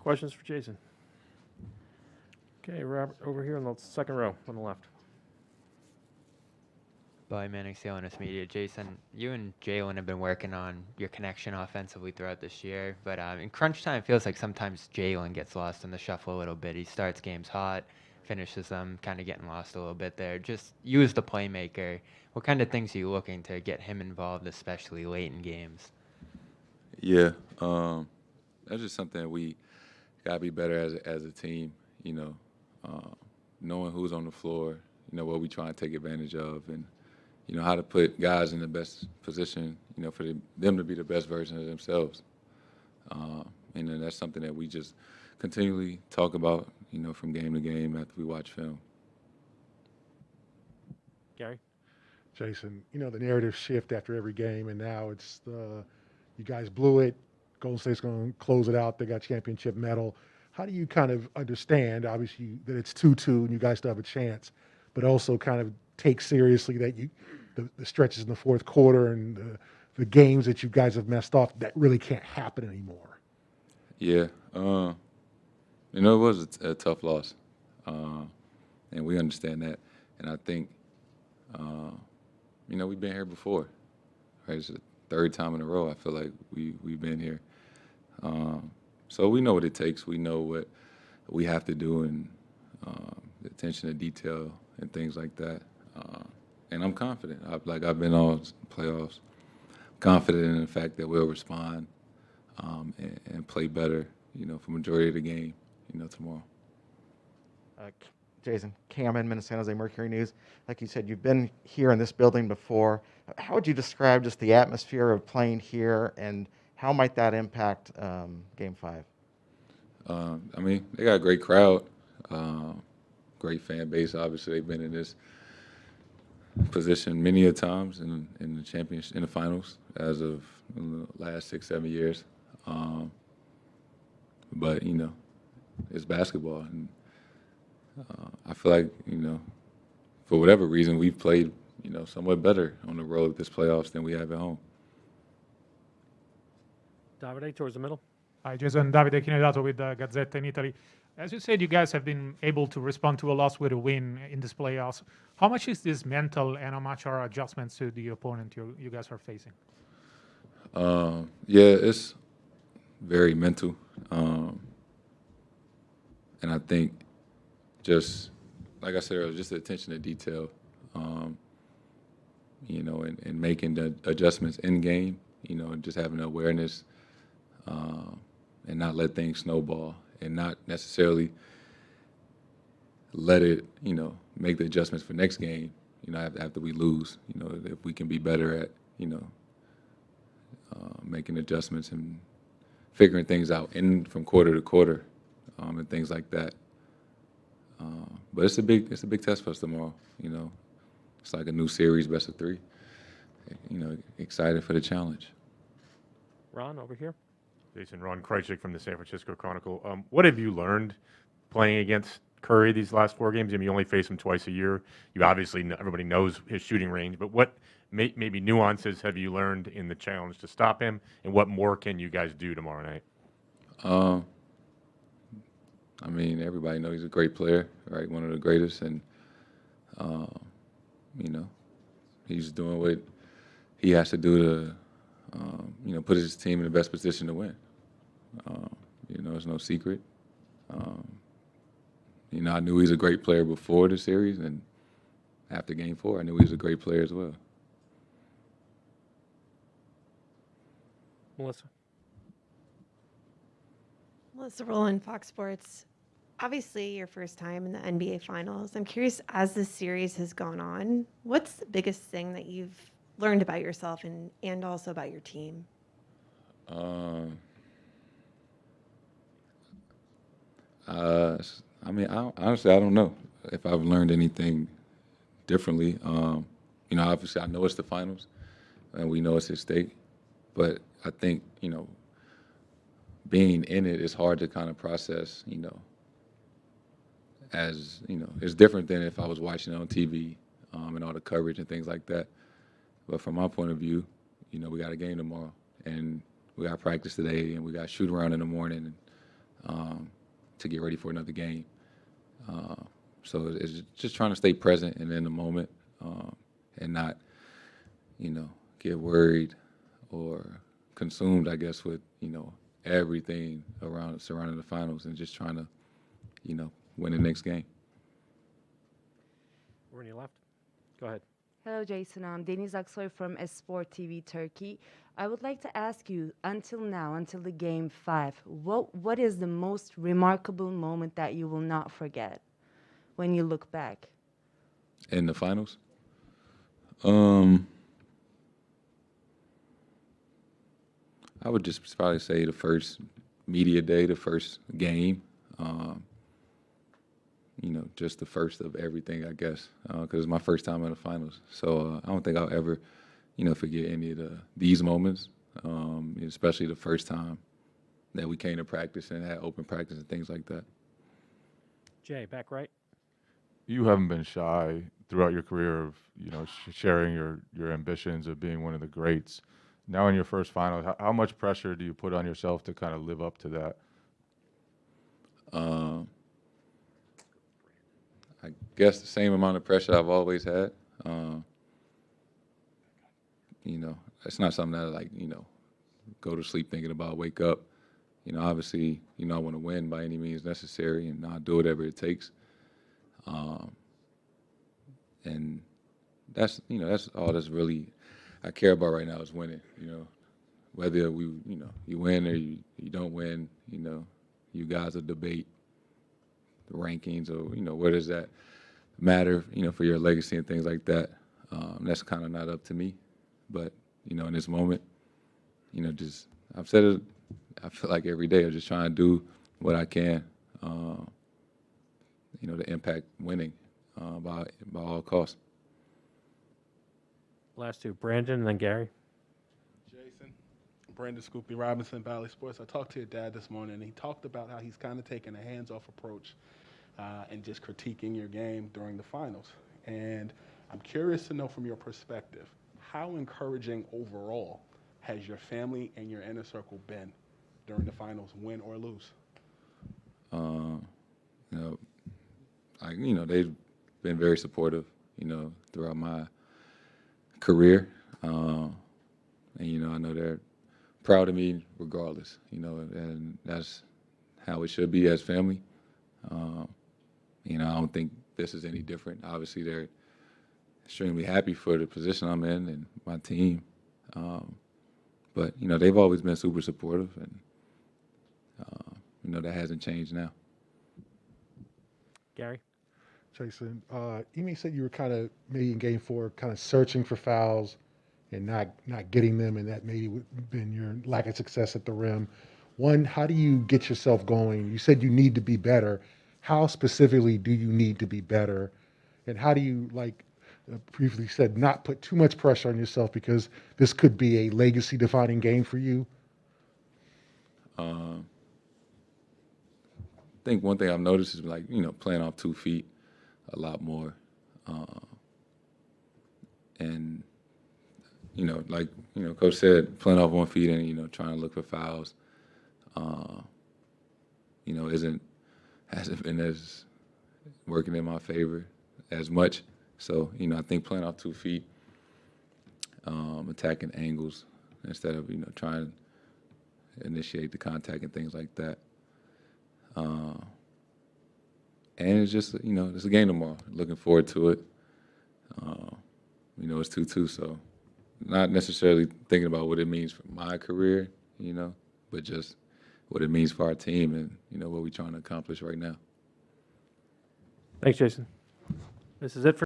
Questions for Jayson? Okay, Robert, over here on the second row on the left. By Manning, CLNS Media. Jayson, you and Jalen have been working on your connection offensively throughout this year, but in crunch time, it feels like sometimes Jalen gets lost in the shuffle a little bit. He starts games hot, finishes them, kind of getting lost a little bit there. Just you as the playmaker, what kind of things are you looking to get him involved, especially late in games? Yeah, that's just something that we gotta be better as a team. Uh, knowing who's on the floor, what we trying to take advantage of, and how to put guys in the best position, for them to be the best version of themselves. And then that's something that we just continually talk about, from game to game after we watch film. Gary? Jayson, the narrative shift after every game, and now it's you guys blew it. Golden State's going to close it out. They got championship medal. How do you kind of understand, obviously, that it's 2-2 and you guys still have a chance, but also kind of take seriously that the stretches in the fourth quarter and the games that you guys have messed off that really can't happen anymore? Yeah, it was a tough loss, and we understand that. And I think, we've been here before. Right? It's the third time in a row I feel like we've been here. So we know what it takes. We know what we have to do, and the attention to detail and things like that. And I'm confident. I've been all playoffs. Confident in the fact that we'll respond and play better, for majority of the game, tomorrow. Jayson, Cam in San Jose Mercury News. Like you said, you've been here in this building before. How would you describe just the atmosphere of playing here, and how might that impact Game 5? They got a great crowd, great fan base. Obviously, they've been in this position many a times in the championship, in the finals, as of the last 6-7 years. But it's basketball, and I feel like for whatever reason we've played somewhat better on the road this playoffs than we have at home. Davide, towards the middle. Hi, Jason. Davide Chinedato with Gazzetta in Italy. As you said, you guys have been able to respond to a loss with a win in this playoffs. How much is this mental, and how much are adjustments to the opponent you guys are facing? Yeah, it's very mental. And I think just, like I said earlier, just the attention to detail, and making the adjustments in game, and just having the awareness and not let things snowball, and not necessarily let it, make the adjustments for next game, after we lose. If we can be better at, making adjustments and figuring things out from quarter to quarter, and things like that. But it's a big test for us tomorrow. It's like a new series, best of 3. Excited for the challenge. Ron, over here. Jayson, Ron Krejcik from the San Francisco Chronicle. What have you learned playing against Curry these last 4 games? You only face him twice a year. You obviously, everybody knows his shooting range, but what maybe nuances have you learned in the challenge to stop him, and what more can you guys do tomorrow night? Everybody knows he's a great player, right? One of the greatest, and he's doing what he has to do to, put his team in the best position to win. It's no secret. I knew he was a great player before the series, and after Game 4, I knew he was a great player as well. Melissa Rowland, Fox Sports. Obviously, your first time in the NBA Finals. I'm curious, as this series has gone on, what's the biggest thing that you've learned about yourself and also about your team? Honestly, I don't know if I've learned anything differently. Obviously, I know it's the finals, and we know it's at stake. But I think, being in it is hard to kind of process, as, it's different than if I was watching it on TV and all the coverage and things like that. But from my point of view, we got a game tomorrow, and we got practice today, and we got shoot around in the morning. to get ready for another game. So it's just trying to stay present and in the moment, and not, get worried or consumed, I guess, with, everything surrounding the finals, and just trying to, win the next game. We're on your left. Go ahead. Hello, Jason. I'm Deniz Aksoy from Esport TV Turkey. I would like to ask you, until now, until the game 5, what is the most remarkable moment that you will not forget when you look back? In the finals? I would just probably say the first media day, the first game. Just the first of everything, I guess, because it's my first time in the finals. So I don't think I'll ever, forget any of these moments, especially the first time that we came to practice and had open practice and things like that. Jay, back right. You haven't been shy throughout your career of, sharing your ambitions of being one of the greats. Now in your first final, how much pressure do you put on yourself to kind of live up to that? I guess the same amount of pressure I've always had. It's not something that I go to sleep thinking about, wake up. Obviously, I want to win by any means necessary, and I'll do whatever it takes. And that's all that's really I care about right now is winning. Whether you win or you don't win, you guys will debate the rankings or, where does that matter, for your legacy and things like that. That's kind of not up to me. But, in this moment, I've said it, I feel like every day I'm just trying to do what I can, to impact winning by all costs. Last two, Brandon and then Gary. Jason, Brandon Scoopy Robinson, Valley Sports. I talked to your dad this morning, and he talked about how he's kind of taking a hands-off approach and just critiquing your game during the finals. And I'm curious to know from your perspective, how encouraging overall has your family and your inner circle been during the finals, win or lose? They've been very supportive, throughout my career. And, I know they're proud of me regardless, and that's how it should be as family. I don't think this is any different. Obviously, they're extremely happy for the position I'm in and my team. But, they've always been super supportive, and, that hasn't changed now. Gary. Jason, Emi said you were kind of maybe in game 4, kind of searching for fouls and not getting them, and that maybe would have been your lack of success at the rim. One, how do you get yourself going? You said you need to be better. How specifically do you need to be better? And how do you, like briefly said, not put too much pressure on yourself, because this could be a legacy-defining game for you? I think one thing I've noticed is playing off 2 feet a lot more, and Coach said, playing off 1 feet and trying to look for fouls, hasn't been as working in my favor as much. So I think playing off 2 feet, attacking angles instead of trying to initiate the contact and things like that. And it's just, it's a game tomorrow. Looking forward to it. It's 2-2, so not necessarily thinking about what it means for my career, but just what it means for our team and, what we're trying to accomplish right now. Thanks, Jason. This is it for